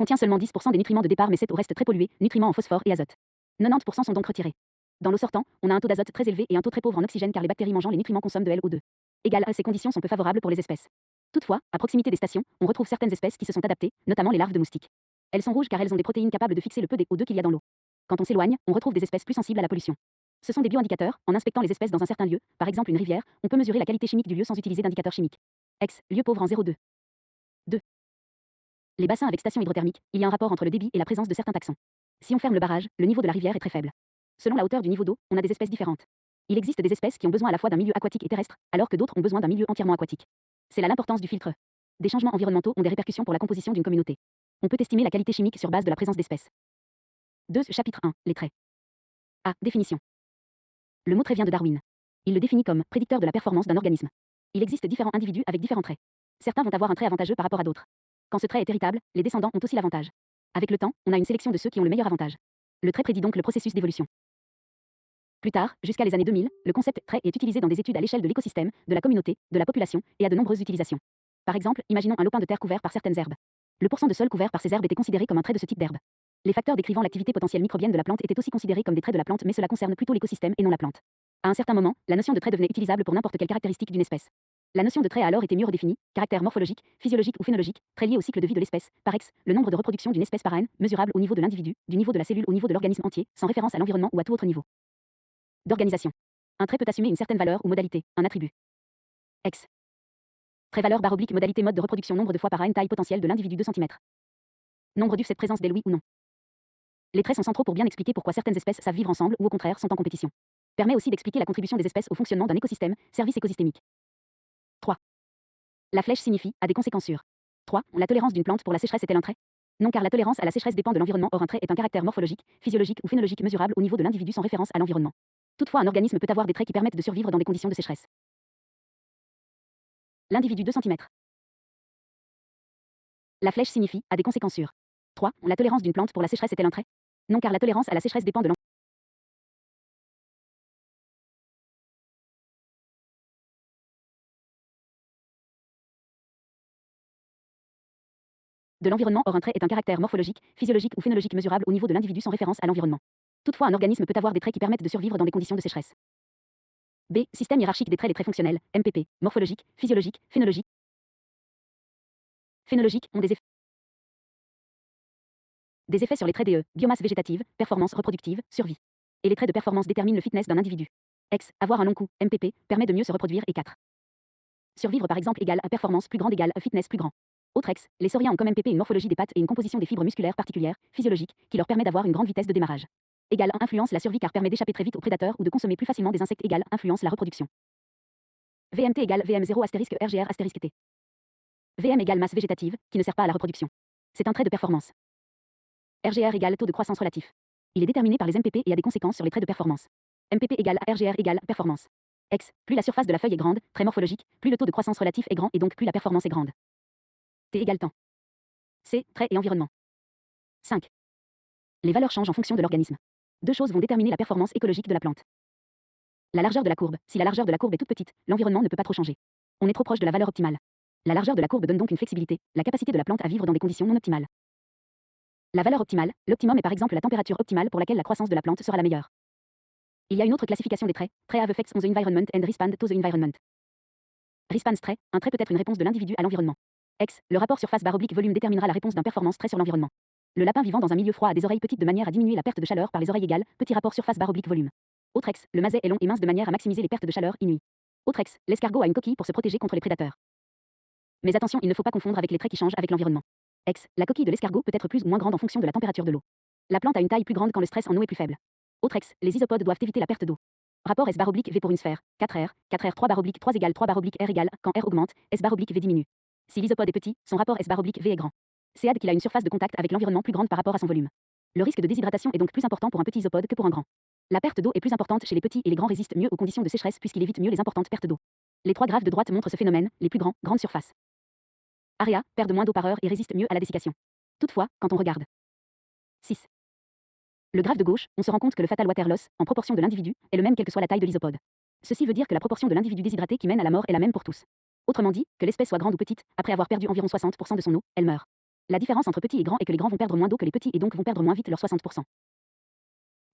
Contient seulement 10% des nutriments de départ mais 7 au reste très pollués, nutriments en phosphore et azote. 90% sont donc retirés. Dans l'eau sortant, on a un taux d'azote très élevé et un taux très pauvre en oxygène car les bactéries mangeant les nutriments consomment de l'O2. Égal à ces conditions sont peu favorables pour les espèces. Toutefois, à proximité des stations, on retrouve certaines espèces qui se sont adaptées, notamment les larves de moustiques. Elles sont rouges car elles ont des protéines capables de fixer le peu d'O2 qu'il y a dans l'eau. Quand on s'éloigne, on retrouve des espèces plus sensibles à la pollution. Ce sont des bioindicateurs, en inspectant les espèces dans un certain lieu, par exemple une rivière, on peut mesurer la qualité chimique du lieu sans utiliser d'indicateur chimique. Ex, lieu pauvre en 0,2. 2. Les bassins avec station hydrothermique, il y a un rapport entre le débit et la présence de certains taxons. Si on ferme le barrage, le niveau de la rivière est très faible. Selon la hauteur du niveau d'eau, on a des espèces différentes. Il existe des espèces qui ont besoin à la fois d'un milieu aquatique et terrestre, alors que d'autres ont besoin d'un milieu entièrement aquatique. C'est là l'importance du filtre. Des changements environnementaux ont des répercussions pour la composition d'une communauté. On peut estimer la qualité chimique sur base de la présence d'espèces. 2. Chapitre 1. Les traits. A. Définition. Le mot trait vient de Darwin. Il le définit comme prédicteur de la performance d'un organisme. Il existe différents individus avec différents traits. Certains vont avoir un trait avantageux par rapport à d'autres. Quand ce trait est héritable, les descendants ont aussi l'avantage. Avec le temps, on a une sélection de ceux qui ont le meilleur avantage. Le trait prédit donc le processus d'évolution. Plus tard, jusqu'à les années 2000, le concept trait est utilisé dans des études à l'échelle de l'écosystème, de la communauté, de la population, et à de nombreuses utilisations. Par exemple, imaginons un lopin de terre couvert par certaines herbes. Le pourcent de sol couvert par ces herbes était considéré comme un trait de ce type d'herbe. Les facteurs décrivant l'activité potentielle microbienne de la plante étaient aussi considérés comme des traits de la plante, mais cela concerne plutôt l'écosystème et non la plante. À un certain moment, la notion de trait devenait utilisable pour n'importe quelle caractéristique d'une espèce. La notion de trait a alors été mieux redéfinie, caractère morphologique, physiologique ou phénologique, très lié au cycle de vie de l'espèce, par ex, le nombre de reproduction d'une espèce par an, mesurable au niveau de l'individu, du niveau de la cellule au niveau de l'organisme entier, sans référence à l'environnement ou à tout autre niveau. D'organisation. Un trait peut assumer une certaine valeur ou modalité, un attribut. Ex. Trait valeur barre oblique modalité mode de reproduction nombre de fois par an taille potentielle de l'individu 2 cm. Nombre d'œufs cette présence d'elle oui ou non. Les traits sont centraux pour bien expliquer pourquoi certaines espèces savent vivre ensemble ou au contraire sont en compétition. Permet aussi d'expliquer la contribution des espèces au fonctionnement d'un écosystème, service écosystémique. 3. La flèche signifie a des conséquences sur 3. La tolérance d'une plante pour la sécheresse est-elle un trait? Non, car la tolérance à la sécheresse dépend de l'environnement. Or un trait est un caractère morphologique, physiologique ou phénologique mesurable au niveau de l'individu sans référence à l'environnement. Toutefois, un organisme peut avoir des traits qui permettent de survivre dans des conditions de sécheresse. L'individu 2 cm. La flèche signifie a des conséquences sur 3. La tolérance d'une plante pour la sécheresse est-elle un trait? Non, car la tolérance à la sécheresse dépend de l'environnement. Or un trait est un caractère morphologique, physiologique ou phénologique mesurable au niveau de l'individu sans référence à l'environnement. Toutefois, un organisme peut avoir des traits qui permettent de survivre dans des conditions de sécheresse. B. Système hiérarchique des traits. Les traits fonctionnels, MPP, morphologiques, physiologiques, phénologiques. Phénologiques ont des effets sur les traits des biomasse végétative, performance reproductive, survie. Et les traits de performance déterminent le fitness d'un individu. X. Avoir un long cou, MPP, permet de mieux se reproduire et 4. Survivre par exemple égale à performance plus grande égale à fitness plus grand. Autre X. Les sauriens ont comme MPP une morphologie des pattes et une composition des fibres musculaires particulières, physiologiques, qui leur permet d'avoir une grande vitesse de démarrage. Égale 1 influence la survie car permet d'échapper très vite aux prédateurs ou de consommer plus facilement des insectes. Égale influence la reproduction. VMT égale VM0 astérisque RGR astérisque T. VM égale masse végétative, qui ne sert pas à la reproduction. C'est un trait de performance. RGR égale taux de croissance relatif. Il est déterminé par les MPP et a des conséquences sur les traits de performance. MPP égale RGR égale performance. X. Plus la surface de la feuille est grande, trait morphologique, plus le taux de croissance relatif est grand et donc plus la performance est grande. T égale temps. C. Trait et environnement. 5. Les valeurs changent en fonction de l'organisme. Deux choses vont déterminer la performance écologique de la plante. La largeur de la courbe. Si la largeur de la courbe est toute petite, l'environnement ne peut pas trop changer. On est trop proche de la valeur optimale. La largeur de la courbe donne donc une flexibilité, la capacité de la plante à vivre dans des conditions non optimales. La valeur optimale, l'optimum est par exemple la température optimale pour laquelle la croissance de la plante sera la meilleure. Il y a une autre classification des traits, traits have effects on the environment and respond to the environment. Response trait, un trait peut être une réponse de l'individu à l'environnement. X, le rapport surface barre oblique volume déterminera la réponse d'un performance trait sur l'environnement. Le lapin vivant dans un milieu froid a des oreilles petites de manière à diminuer la perte de chaleur par les oreilles égales, petit rapport surface barre oblique volume. Autre X, le maset est long et mince de manière à maximiser les pertes de chaleur inuit. Autre X, l'escargot a une coquille pour se protéger contre les prédateurs. Mais attention, il ne faut pas confondre avec les traits qui changent avec l'environnement. X, la coquille de l'escargot peut être plus ou moins grande en fonction de la température de l'eau. La plante a une taille plus grande quand le stress en eau est plus faible. Autre X, les isopodes doivent éviter la perte d'eau. Rapport S barre oblique V pour une sphère, 4R, 4R 3 barre oblique 3 égale 3 barre oblique R égale, quand R augmente, S barre oblique V diminue. Si l'isopode est petit, son rapport S barre oblique V est grand. C'est ad qu'il a une surface de contact avec l'environnement plus grande par rapport à son volume. Le risque de déshydratation est donc plus important pour un petit isopode que pour un grand. La perte d'eau est plus importante chez les petits et les grands résistent mieux aux conditions de sécheresse puisqu'il évite mieux les importantes pertes d'eau. Les trois graphes de droite montrent ce phénomène, les plus grands, grande surface. Area, perd moins d'eau par heure et résiste mieux à la dessiccation. Toutefois, quand on regarde 6. Le graphe de gauche, on se rend compte que le fatal water loss, en proportion de l'individu, est le même quelle que soit la taille de l'isopode. Ceci veut dire que la proportion de l'individu déshydraté qui mène à la mort est la même pour tous. Autrement dit, que l'espèce soit grande ou petite, après avoir perdu environ 60% de son eau, elle meurt. La différence entre petits et grands est que les grands vont perdre moins d'eau que les petits et donc vont perdre moins vite leurs 60%.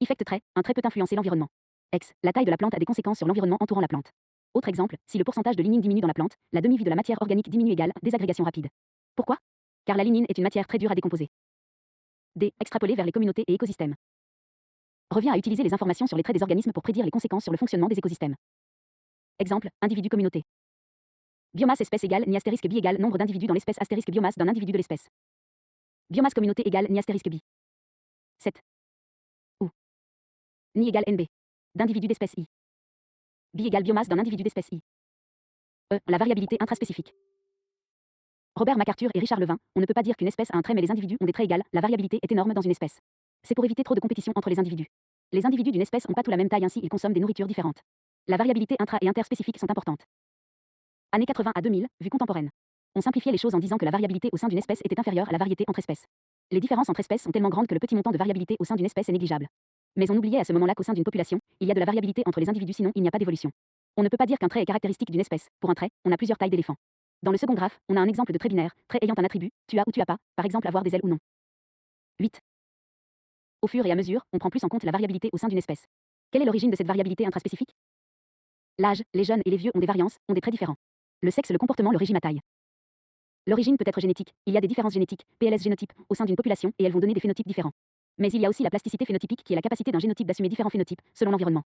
Effect trait, un trait peut influencer l'environnement. X, la taille de la plante a des conséquences sur l'environnement entourant la plante. Autre exemple, si le pourcentage de lignine diminue dans la plante, la demi-vie de la matière organique diminue égale désagrégation rapide. Pourquoi? Car la lignine est une matière très dure à décomposer. D. Extrapoler vers les communautés et écosystèmes. Revient à utiliser les informations sur les traits des organismes pour prédire les conséquences sur le fonctionnement des écosystèmes. Exemple, individu communauté. Biomasse espèce égale ni astérisque bi égale nombre d'individus dans l'espèce astérisque biomasse d'un individu de l'espèce. Biomasse communauté égale ni astérisque bi. 7. Ou. Ni égale NB. D'individu d'espèce I. Bi égale biomasse d'un individu d'espèce I. E. La variabilité intraspécifique. Robert MacArthur et Richard Levin, on ne peut pas dire qu'une espèce a un trait mais les individus ont des traits égaux, la variabilité est énorme dans une espèce. C'est pour éviter trop de compétition entre les individus. Les individus d'une espèce n'ont pas tous la même taille ainsi ils consomment des nourritures différentes. La variabilité intra- et interspécifique sont importantes. Années 80 à 2000, vue contemporaine. On simplifiait les choses en disant que la variabilité au sein d'une espèce était inférieure à la variété entre espèces. Les différences entre espèces sont tellement grandes que le petit montant de variabilité au sein d'une espèce est négligeable. Mais on oubliait à ce moment-là qu'au sein d'une population, il y a de la variabilité entre les individus sinon il n'y a pas d'évolution. On ne peut pas dire qu'un trait est caractéristique d'une espèce. Pour un trait, on a plusieurs tailles d'éléphants. Dans le second graphe, on a un exemple de trait binaire, trait ayant un attribut, tu as ou tu as pas, par exemple avoir des ailes ou non. 8. Au fur et à mesure, on prend plus en compte la variabilité au sein d'une espèce. Quelle est l'origine de cette variabilité intraspécifique? L'âge, les jeunes et les vieux ont des variances, ont des traits différents. Le sexe, le comportement, le régime à taille. L'origine peut être génétique, il y a des différences génétiques, PLS génotypes, au sein d'une population et elles vont donner des phénotypes différents. Mais il y a aussi la plasticité phénotypique qui est la capacité d'un génotype d'assumer différents phénotypes, selon l'environnement.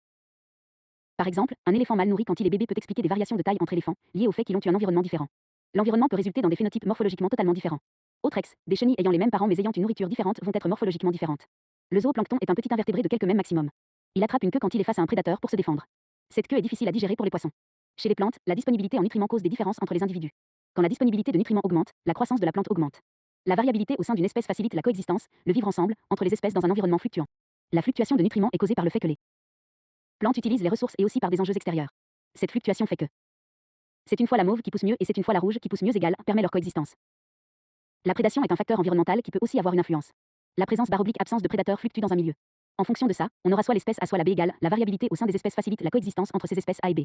Par exemple, un éléphant mal nourri quand il est bébé peut expliquer des variations de taille entre éléphants, liées au fait qu'ils ont eu un environnement différent. L'environnement peut résulter dans des phénotypes morphologiquement totalement différents. Autre ex, des chenilles ayant les mêmes parents mais ayant une nourriture différente vont être morphologiquement différentes. Le zooplancton est un petit invertébré de quelques mèmes maximum. Il attrape une queue quand il est face à un prédateur pour se défendre. Cette queue est difficile à digérer pour les poissons. Chez les plantes, la disponibilité en nutriments cause des différences entre les individus. Quand la disponibilité de nutriments augmente, la croissance de la plante augmente. La variabilité au sein d'une espèce facilite la coexistence, le vivre ensemble, entre les espèces dans un environnement fluctuant. La fluctuation de nutriments est causée par le fait que les plantes utilisent les ressources et aussi par des enjeux extérieurs. Cette fluctuation fait que c'est une fois la mauve qui pousse mieux et c'est une fois la rouge qui pousse mieux égale, permet leur coexistence. La prédation est un facteur environnemental qui peut aussi avoir une influence. La présence / absence de prédateurs fluctue dans un milieu. En fonction de ça, on aura soit l'espèce A soit la B égale, la variabilité au sein des espèces facilite la coexistence entre ces espèces A et B.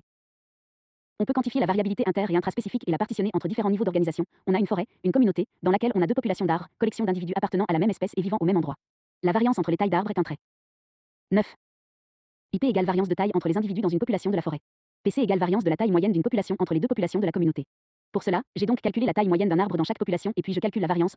On peut quantifier la variabilité inter- et intraspécifique et la partitionner entre différents niveaux d'organisation. On a une forêt, une communauté, dans laquelle on a deux populations d'arbres, collection d'individus appartenant à la même espèce et vivant au même endroit. La variance entre les tailles d'arbres est un trait. 9. IP égale variance de taille entre les individus dans une population de la forêt. PC égale variance de la taille moyenne d'une population entre les deux populations de la communauté. Pour cela, j'ai donc calculé la taille moyenne d'un arbre dans chaque population et puis je calcule la variance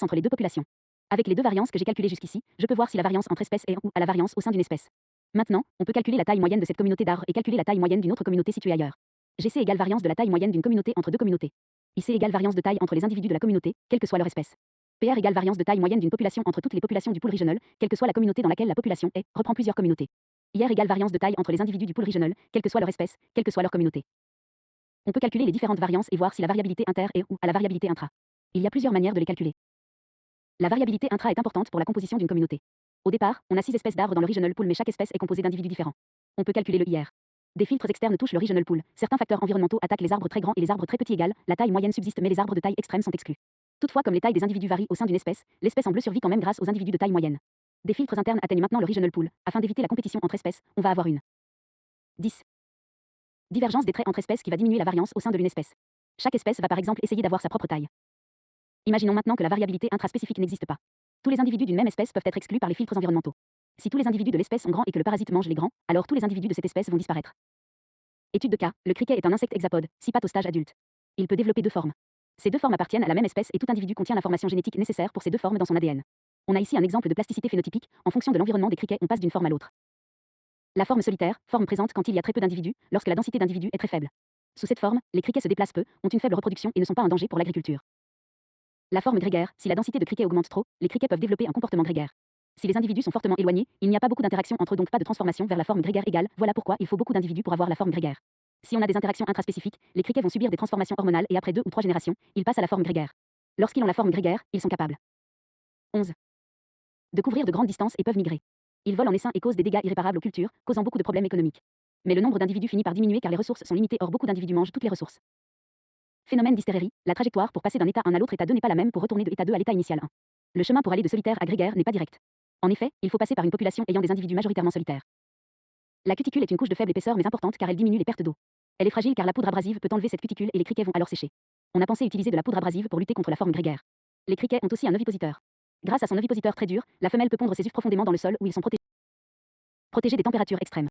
entre les deux populations. Avec les deux variances que j'ai calculées jusqu'ici, je peux voir si la variance entre espèces est ou à la variance au sein d'une espèce. Maintenant, on peut calculer la taille moyenne de cette communauté d'arbres et calculer la taille moyenne d'une autre communauté située ailleurs. GC égale variance de la taille moyenne d'une communauté entre deux communautés. IC égale variance de taille entre les individus de la communauté, quelle que soit leur espèce. PR égale variance de taille moyenne d'une population entre toutes les populations du pool régional, quelle que soit la communauté dans laquelle la population est, reprend plusieurs communautés. IR égale variance de taille entre les individus du pool régional, quelle que soit leur espèce, quelle que soit leur communauté. On peut calculer les différentes variances et voir si la variabilité inter est ou à la variabilité intra. Il y a plusieurs manières de les calculer. La variabilité intra est importante pour la composition d'une communauté. Au départ, on a 6 espèces d'arbres dans le regional pool mais chaque espèce est composée d'individus différents. On peut calculer le IR. Des filtres externes touchent le regional pool. Certains facteurs environnementaux attaquent les arbres très grands et les arbres très petits égales, la taille moyenne subsiste mais les arbres de taille extrême sont exclus. Toutefois, comme les tailles des individus varient au sein d'une espèce, l'espèce en bleu survit quand même grâce aux individus de taille moyenne. Des filtres internes atteignent maintenant le regional pool. Afin d'éviter la compétition entre espèces, on va avoir une 10. Divergence des traits entre espèces qui va diminuer la variance au sein de l'une espèce. Chaque espèce va par exemple essayer d'avoir sa propre taille. Imaginons maintenant que la variabilité intraspécifique n'existe pas. Tous les individus d'une même espèce peuvent être exclus par les filtres environnementaux. Si tous les individus de l'espèce sont grands et que le parasite mange les grands, alors tous les individus de cette espèce vont disparaître. Étude de cas, le criquet est un insecte hexapode, 6 pattes au stage adulte. Il peut développer 2 formes. Ces 2 formes appartiennent à la même espèce et tout individu contient l'information génétique nécessaire pour ces 2 formes dans son ADN. On a ici un exemple de plasticité phénotypique, en fonction de l'environnement des criquets, on passe d'une forme à l'autre. La forme solitaire, forme présente quand il y a très peu d'individus, lorsque la densité d'individus est très faible. Sous cette forme, les criquets se déplacent peu, ont une faible reproduction et ne sont pas un danger pour l'agriculture. La forme grégaire, si la densité de criquets augmente trop, les criquets peuvent développer un comportement grégaire. Si les individus sont fortement éloignés, il n'y a pas beaucoup d'interaction entre eux donc pas de transformation vers la forme grégaire égale, voilà pourquoi il faut beaucoup d'individus pour avoir la forme grégaire. Si on a des interactions intraspécifiques, les criquets vont subir des transformations hormonales et après 2 ou 3 générations, ils passent à la forme grégaire. Lorsqu'ils ont la forme grégaire, ils sont capables 11. De couvrir de grandes distances et peuvent migrer. Ils volent en essaim et causent des dégâts irréparables aux cultures, causant beaucoup de problèmes économiques. Mais le nombre d'individus finit par diminuer car les ressources sont limitées, or beaucoup d'individus mangent toutes les ressources. Phénomène d'hystérérie, la trajectoire pour passer d'un état 1 à l'autre état 2 n'est pas la même pour retourner de état 2 à l'état initial 1. Le chemin pour aller de solitaire à grégaire n'est pas direct. En effet, il faut passer par une population ayant des individus majoritairement solitaires. La cuticule est une couche de faible épaisseur mais importante car elle diminue les pertes d'eau. Elle est fragile car la poudre abrasive peut enlever cette cuticule et les criquets vont alors sécher. On a pensé utiliser de la poudre abrasive pour lutter contre la forme grégaire. Les criquets ont aussi un ovipositeur. Grâce à son ovipositeur très dur, la femelle peut pondre ses œufs profondément dans le sol où ils sont protégés des températures extrêmes.